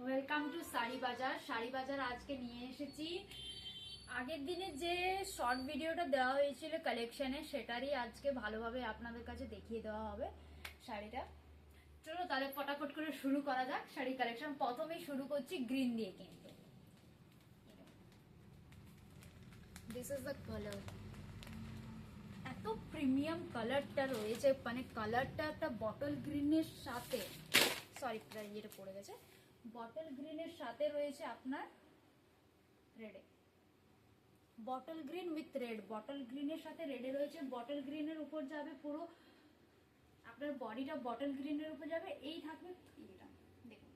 Welcome to sari বাজার। শাড়ি বাজার আজকে নিয়ে এসেছি আগের দিনে যে শর্ট ভিডিওটা দেওয়া হয়েছিল কালেকশনে, সেটারই আজকে ভালোভাবে আপনাদের কাছে দেখিয়ে দেওয়া হবে শাড়িটা। চলো তাহলে ফটাফট করে শুরু করা যাক শাড়ি কালেকশন। প্রথমেই শুরু করছি গ্রিন দিয়ে। কিন্তু দিস ইজ দ্য কালার, এত প্রিমিয়াম কালারটা রয়েছে, মানে কালারটা একটা বটল গ্রিনের সাথে, সরি ইয়েটা পড়ে গেছে, বটল গ্রিনের সাথে রয়েছে আপনার রেডে, bottle green with red, bottle গ্রিনের সাথে রেডে রয়েছে। বটল গ্রিনের উপর যাবে পুরো আপনার বডিটা, বটল গ্রিনের উপর যাবে। এই থাকবে এটা দেখুন,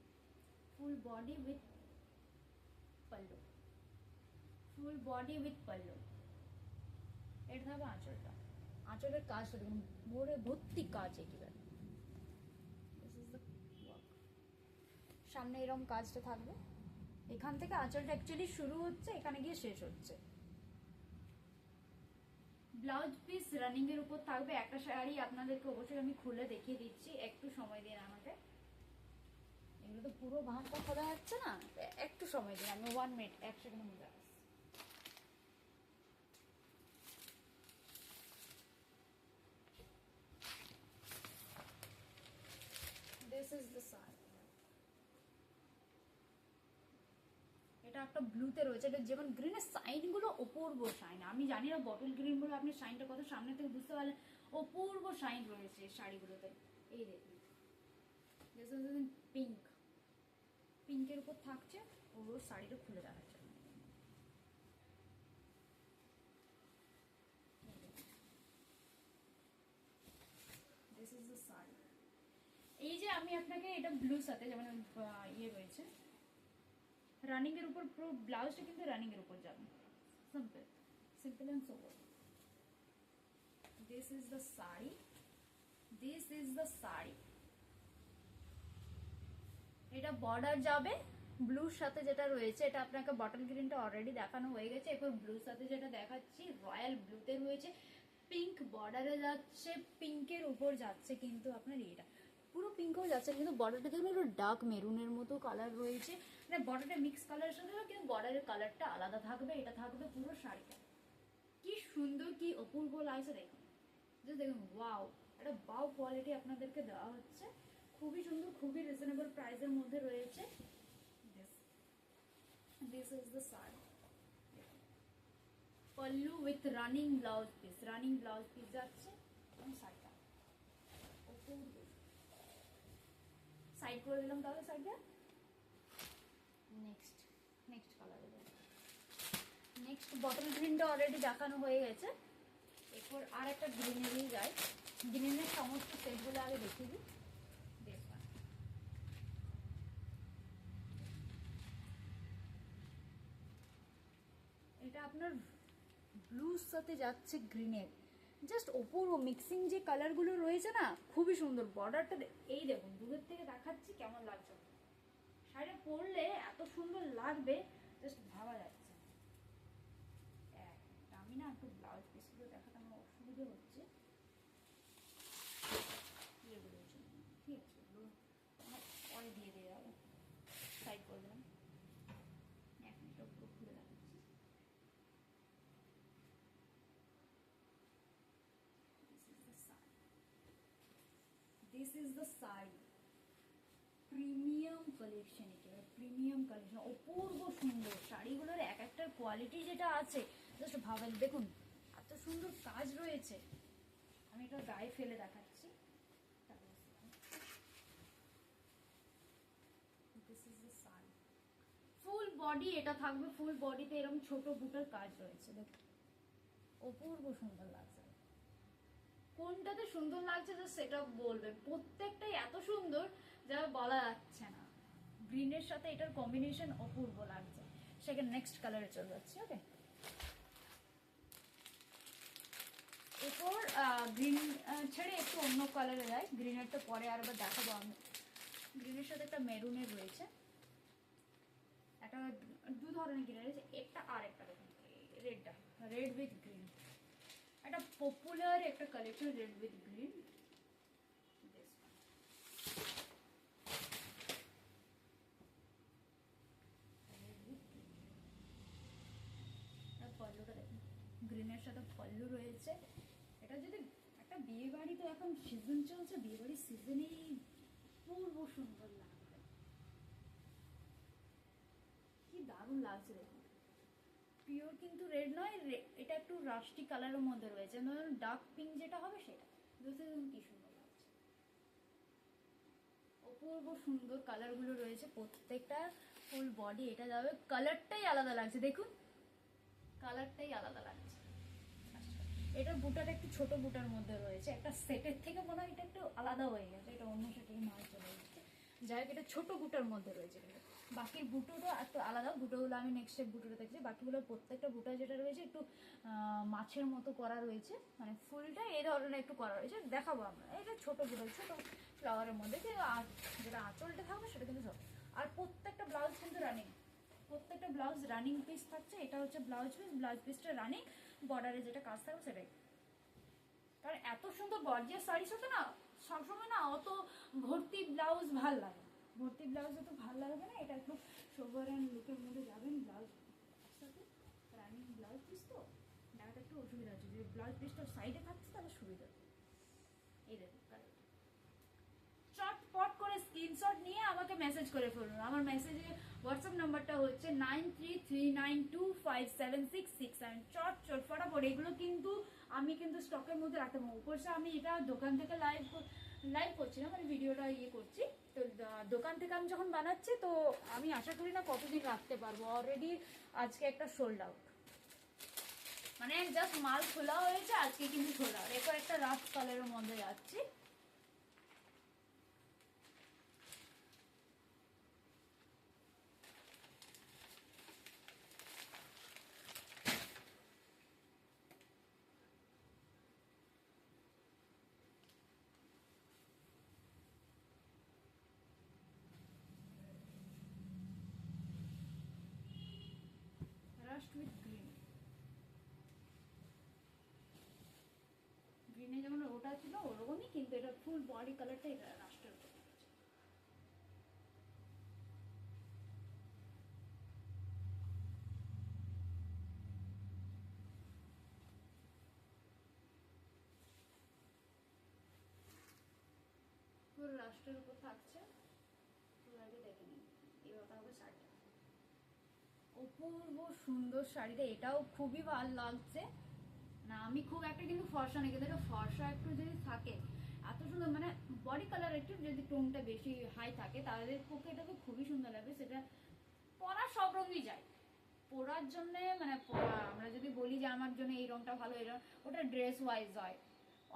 full body with pallu, full body with pallu. এটা থাকবে আঁচলটা, আঁচলের কাজটা দেখুন, মোড়ে ভর্তি কাজ একেবারে। সামনে এরকম কাজটা থাকবে, এখান থেকে আঁচলটা অ্যাকচুয়ালি শুরু হচ্ছে, এখানে গিয়ে শেষ হচ্ছে। ব্লাউজ পিস রানিং এর উপর থাকবে। একটা শাড়ি আপনাদেরকে অবশ্যই আমি খুলে দেখিয়ে দিচ্ছি, একটু সময় দিন আমাকে। এগুলো তো পুরো ভাঁজটা খোলা যাচ্ছে না, একটু সময় দিন, আমি 1 মিনিট 1 সেকেন্ডের মধ্যে আসছি। This is the sun. এটা একটা ব্লুতে রয়েছে, এটা যেমন গ্রিনের সাইন গুলো অপূর্ব শাইন। আমি জানি না বটল গ্রিন বলে আপনি শাইনটা কত সামনে থেকে বুঝতে পারলেন, অপূর্ব শাইন রয়েছে শাড়িগুলোতে। এই দেখুন, পিঙ্ক, পিঙ্কের উপর থাকছে, পুরো শাড়িটা খুলে দেখাচ্ছে। This is the sari. এই যে আমি আপনাকে এটা ব্লু সাথে যেমন ইয়ে রয়েছে রানিং এর উপর, পুরো ব্লাউজটা কিন্তু রানিং এর উপর যাবে, simple, simple and sober. This is the sari, this is the sari. এটা বর্ডার যাবে ব্লুর সাথে যেটা রয়েছে, এটা আপনাকে বটল গ্রিনটা অলরেডি দেখানো হয়ে গেছে। এখন ব্লুর সাথে যেটা দেখাচ্ছি রয়্যাল ব্লুতে রয়েছে, পিঙ্ক বর্ডারে যাচ্ছে, পিঙ্কের উপর যাচ্ছে কিন্তু আপনার এটা পুরো পিঙ্কও যাচ্ছে, কিন্তু বর্ডারটা দেখুন একটু ডার্ক মেরুনের মতো কালার রয়েছে, মানে বর্ডারটা মিক্স কালারের সাথে, কিন্তু বর্ডারের কালারটা আলাদা থাকবে। এটা থাকবে পুরো শাড়িটা, কি সুন্দর, কি অপূর্ব লাগছে দেখুন, দেখুন ওয়াও, একটা বাও কোয়ালিটি আপনাদেরকে দেওয়া হচ্ছে, খুবই সুন্দর, খুবই রিজনেবল প্রাইসের মধ্যে রয়েছে। This is the sari, pallu with running blouse piece, running blouse piece যাচ্ছে এবং শাড়িটা অপূর্ব। সাইড করে দিলাম তাহলে সাইডটা। Next next colour, next bottle গ্রিনটা অলরেডি দেখানো হয়ে গেছে। এরপর আর একটা গ্রিনেরই যায়, গ্রিনের সমস্ত সেটগুলো আগে দেখিয়ে দিই। দেখুন, এটা আপনার ব্লুর সাথে যাচ্ছে গ্রিনের, জাস্ট অপূর্ব মিক্সিং যে কালারগুলো রয়েছে না, খুবই সুন্দর। বর্ডারটা এই দেখুন, দূরের থেকে দেখাচ্ছি কেমন লাগছে, শাড়িটা পরলে এত সুন্দর লাগবে জাস্ট ভাবা যাচ্ছে। আমি না একটু ব্লাউজ পিসগুলো দেখাতে আমার অসুবিধে হচ্ছে, এগুলোর জন্য, ঠিক আছে, এগুলো আমার পরে দিয়ে দিয়ে যাবো, সাইড করে দিলাম। এক মিনিট পুরো খুলে দেখাচ্ছি। This is the sari, premium collection, একেবারে প্রিমিয়াম কালেকশন, অপূর্ব সুন্দর শাড়িগুলোর এক একটার কোয়ালিটি যেটা আছে জাস্ট ভাবেন। দেখুন এত সুন্দর কাজ রয়েছে, আমি এটা গায়ে ফেলে দেখাচ্ছি। This is the sari, full body এটা থাকবে, ফুল বডিতে এরকম ছোট বুটার কাজ রয়েছে, দেখুন অপূর্ব সুন্দর লাগছে। কোনটাতে সুন্দর লাগছে সেটা বলবে, প্রত্যেকটাই এত সুন্দর যা বলা যাচ্ছে না। গ্রিনের সাথে এটার কম্বিনেশন অপূর্ব লাগছে। সেখানে নেক্সট কালারে চলে যাচ্ছি। ওকে, এরপর গ্রিন ছেড়ে একটু অন্য কালারে যায়, গ্রিনেরটা পরে আরবার দেখাবো আমি। গ্রিনের সাথে একটা মেরুনের রয়েছে, একটা দু ধরনের গ্রিন রয়েছে, একটা আর একটা দেখুন রেডটা, রেড উইথ গ্রিন, একটা পপুলার একটা কালেকশন, রেড উইথ গ্রিন। গ্রিনের সাথে পল্লু রয়েছে। এটা যদি একটা বিয়ে বাড়ি, তো এখন সিজন চলছে, বিয়ে বাড়ির সিজনেই পূর্ব সুন্দর লাগবে। কি দারুণ লাগছে দেখুন। পিওর কিন্তু রেড নয়, এটা একটু রাস্টি কালারের মধ্যে রয়েছে, ডার্ক পিঙ্ক যেটা হবে সেটা। বুঝতে দেখুন কি সুন্দর লাগছে, অপূর্ব সুন্দর কালারগুলো রয়েছে প্রত্যেকটা। ফুল বডি এটা যাবে, কালারটাই আলাদা লাগছে দেখুন, কালারটাই আলাদা লাগছে। এটা বুটাটা একটু ছোট বুটার মধ্যে রয়েছে, একটা সেটের থেকে মনে হয় এটা একটু আলাদা হয়ে গেছে, এটা অন্য সেটের মাল চলে যাচ্ছে। যাই হোক, এটা ছোট বুটার মধ্যে রয়েছে, কিন্তু বাকির বুটোটা একটু আলাদা। বুটোগুলো আমি নেক্সট বুটোটা দেখছি, বাকিগুলো প্রত্যেকটা বুটা যেটা রয়েছে একটু মাছের মতো করা রয়েছে, মানে ফুলটা এই ধরনের একটু করা রয়েছে, দেখাবো আমরা। এটা ছোট বুটো, ছোট ফ্লাওয়ারের মধ্যে, যেটা আঁচলটা থাকবে সেটা কিন্তু সব। আর প্রত্যেকটা ব্লাউজ কিন্তু রানিং, প্রত্যেকটা ব্লাউজ রানিং পিস থাকছে। এটা হচ্ছে ব্লাউজ পিস, ব্লাউজ পিসটা রানিং, বর্ডারে যেটা কাজ থাকবে সেটাই। কারণ এত সুন্দর গর্জিয়াস শাড়ির সাথে না সবসময় না অত ভর্তি ব্লাউজ ভাল লাগে, ভর্তি ব্লাউজ অত ভাল লাগবে না। এটা একটু সোবার অ্যান্ড লুকের মধ্যে যাবেন। ব্লাউজ সাথে রানিং ব্লাউজ পিস, তো দেখাটা একটু অসুবিধা হচ্ছে, যদি ব্লাউজ পিসটা সাইডে থাকছে তাহলে সুবিধা। এই দেখুন চটপট করে স্ক্রিনশট নিয়ে আমাকে মেসেজ করে ফেলুন। আমার মেসেজে হোয়াটসঅ্যাপ নাম্বারটা হচ্ছে 9339257667। চট ফটাফট। এগুলো কিন্তু আমি কিন্তু স্টকের মধ্যে রাখতে পারবো। উপরসে আমি এটা দোকান থেকে লাইভ করছি না, মানে ভিডিওটা করছি তো দোকান থেকে আমি যখন বানাচ্ছি, তো আমি আশা করি না কতদিন রাখতে পারবো। অলরেডি আজকে একটা সোল্ড আউট, মানে জাস্ট মাল খোলা হয়েছে আজকে, কিন্তু খোলা। এরপর একটা রাফ কালারের মধ্যে যাচ্ছি। রাস্ট উইথ গ্রিন, গ্রিনে যেমন ওটা ছিল ওরকমই, কিন্তু এটা ফুল বডি কালারটা এটা রাস্টের উপর। ফুল রাস্টের উপর থাকছে, ফুল আগে দেখে নিন। এবার হবে শাড়িটা, অপূর্ব সুন্দর শাড়িটা, এটাও খুবই ভালো লাগছে না। আমি খুব একটা কিন্তু ফর্সা নেই, কিন্তু এটা ফর্সা একটু যদি থাকে এত সুন্দর, মানে বডি কালার একটু যদি টোনটা বেশি হাই থাকে তাদের পক্ষে এটাকে খুবই সুন্দর লাগবে। সেটা পরা সব রঙই যায় পরার জন্য, মানে আমরা যদি বলি যে আমার জন্য এই রংটা ভালো, এই রং, ওটা ড্রেস ওয়াইজ হয়।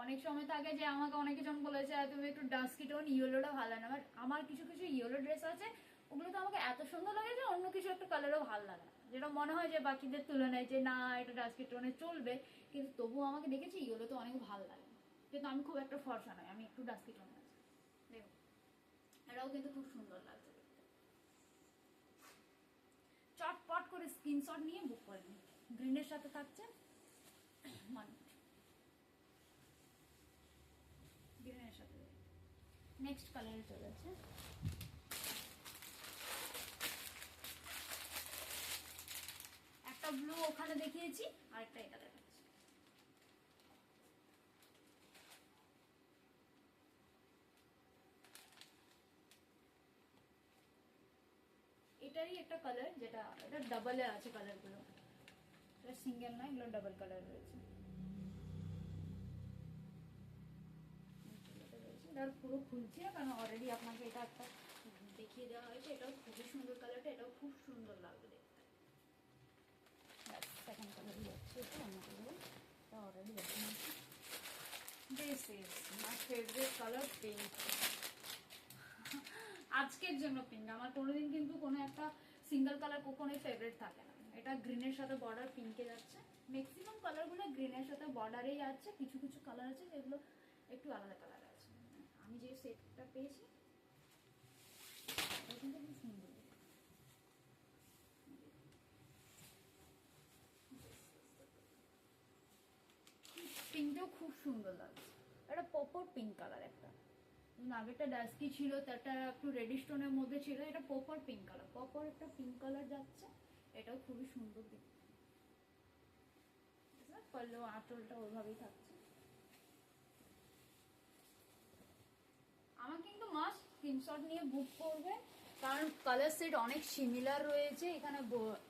অনেক সময় থাকে যে আমাকে অনেকে যখন বলেছে তুমি একটু ডাস্কি টোন ইয়েলোটা ভালো লাগে না, আমার কিছু কিছু ইয়েলো ড্রেস আছে ওগুলো তো আমাকে এত সুন্দর লাগে যে অন্য কিছু একটা কালারও ভালো লাগে না, যেটা মনে হয় যে বাকিদের তুলনায় যে না এটা ডাস্কি টোনে চলবে, কিন্তু তবুও আমাকে দেখেছি ইয়েলো তো অনেক ভালো লাগে। কিন্তু আমি খুব একটা ফর্সা নয়, আমি একটু ডাস্কি টোনে আছি। দেখো এটাও কিন্তু খুব সুন্দর লাগছে দেখতে। চটপট করে স্ক্রিনশট নিয়ে বুক করে নিন। গ্রিনের সাথে থাকছে মানে গ্রিনের সাথে। নেক্সট কালারে চলে যাচ্ছে, একটা ব্লু ওখানে দেখিয়েছি, আরেকটা এটা দেখাচ্ছি। এটারই একটা কালার, যেটা এটা ডাবলে আছে কালারগুলো, এটা সিঙ্গেল নয়, এগুলো ডাবল কালার রয়েছে। পুরো খুলছি না কারণ অলরেডি আপনাকে এটা একটা দেখিয়ে দেওয়া হয়েছে। এটাও খুবই সুন্দর কালারটা, এটাও খুব সুন্দর লাগবে দেখতে। সেকেন্ড কালারই যাচ্ছে, এটা অন্য কালার, এটা অলরেডি দেখে নিচ্ছি। This is my favourite colour, pink. আজকের জন্য পিঙ্ক। আমার কোনোদিন কিন্তু কোনো একটা সিঙ্গেল কালার কখনোই ফেভারিট থাকে না। এটা গ্রিনের সাথে বর্ডার পিঙ্কে যাচ্ছে, ম্যাক্সিমাম কালারগুলো গ্রিনের সাথে বর্ডারেই যাচ্ছে। কিছু কিছু কালার আছে যেগুলো একটু আলাদা কালার আছে। আমি যে সেটটা পেয়েছি এটা কিন্তু খুব সুন্দর, পিঙ্কটাও খুব সুন্দর লাগছে। এটা পপর পিঙ্ক কালার, একটা আগেরটা ডাস্কি ছিল, তারটা একটু রেডিশ টোনের মধ্যে ছিল, এটা পপর পিঙ্ক কালার, পপর একটা পিঙ্ক কালার যাচ্ছে। এটাও খুবই সুন্দর দেখতে। পারলেও আঁচলটা ওইভাবেই থাকছে। আমার কিন্তু মাস্ট স্ক্রিনশট নিয়ে বুক করবে, কারণ কালার সেট অনেক সিমিলার রয়েছে। এখানে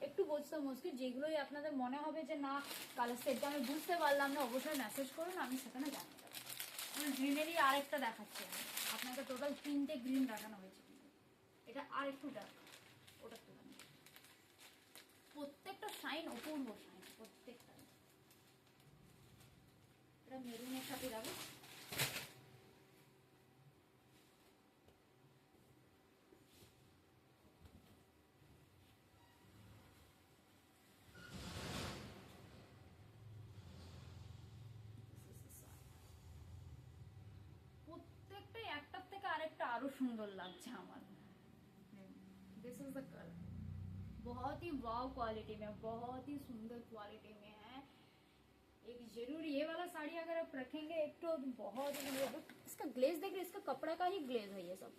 একটু বুঝতে মুশকিল, যেগুলোই আপনাদের মনে হবে যে না কালার সেটটা আমি বুঝতে পারলাম না, অবশ্যই মেসেজ করুন, আমি সেখানে জানিয়ে দেবো। আমি গ্রিনেরই আরেকটা দেখাচ্ছি, আপনাকে টোটাল 3টে গ্রিন দেখানো হয়েছে, এটা আর একটু ডার্ক, ওটা তুলনা প্রত্যেকটা শাইন অপূর্ব শাইন, প্রত্যেকটা। এটা মেরুনের সাথে যাবে। প্রত্যেকটাই একটার থেকে আরেকটা আরো সুন্দর লাগছে আমার। दिस इज द कलर, बहुत ही वाव क्वालिटी में, बहुत ही सुंदर क्वालिटी में है। एक जरूर ये वाला साड़ी अगर आप रखेंगे एक तो बहुत ही, इसका ग्लेज देख रहे, इसका कपड़ा का ही ग्लेज है, ये सब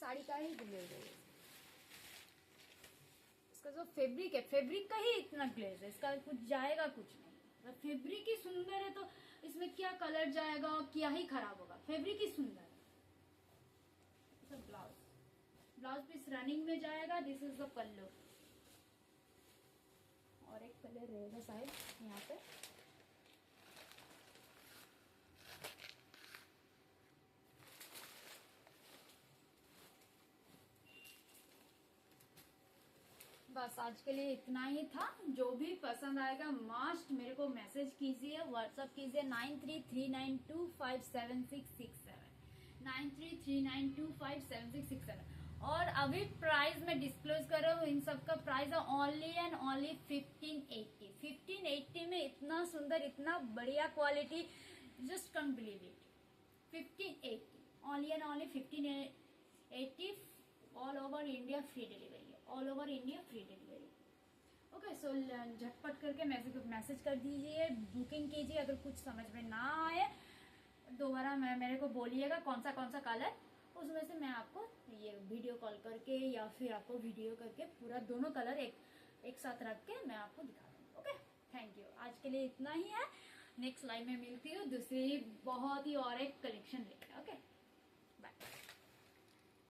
साड़ी का ही ग्लेज है। इसका जो फैब्रिक है, फैब्रिक का ही इतना ग्लेज है, इसका कुछ जाएगा कुछ नहीं। फैब्रिक ही सुंदर है तो इसमें क्या कलर जाएगा, क्या ही खराब होगा, फैब्रिक ही सुंदर है। ब्लाउज, ब्लाउज पीस रनिंग में जाएगा। दिस इज द पल्लू, और एक कलर रहेगा शायद यहाँ पे। बस आज के लिए इतना ही था। जो भी पसंद आएगा मस्ट मेरे को मैसेज कीजिए, व्हाट्सअप कीजिए 9339257667, 9339257667। और अभी प्राइस में डिस्क्लोज कर रहा हूँ, इन सब का प्राइस है ओनली एंड ओनली 1580। 1580 में इतना सुंदर, इतना बढ़िया quality, just can't believe it. 1580 only and only 1580, all over India free delivery, all over India free delivery. Okay, so झटपट करके मैसेज कर दीजिए, बुकिंग कीजिए। अगर कुछ समझ में ना आए दोबारा मेरे को बोलिएगा कौन सा कलर, उसमें से मैं आपको ये वीडियो कॉल करके या फिर आपको वीडियो करके पूरा दोनों कलर एक साथ रख के मैं आपको दिखा दूँगी। Okay, thank you. आज के लिए इतना ही है, नेक्स्ट लाइव में मिलती हूँ दूसरी बहुत ही और एक कलेक्शन लेकर। ओके।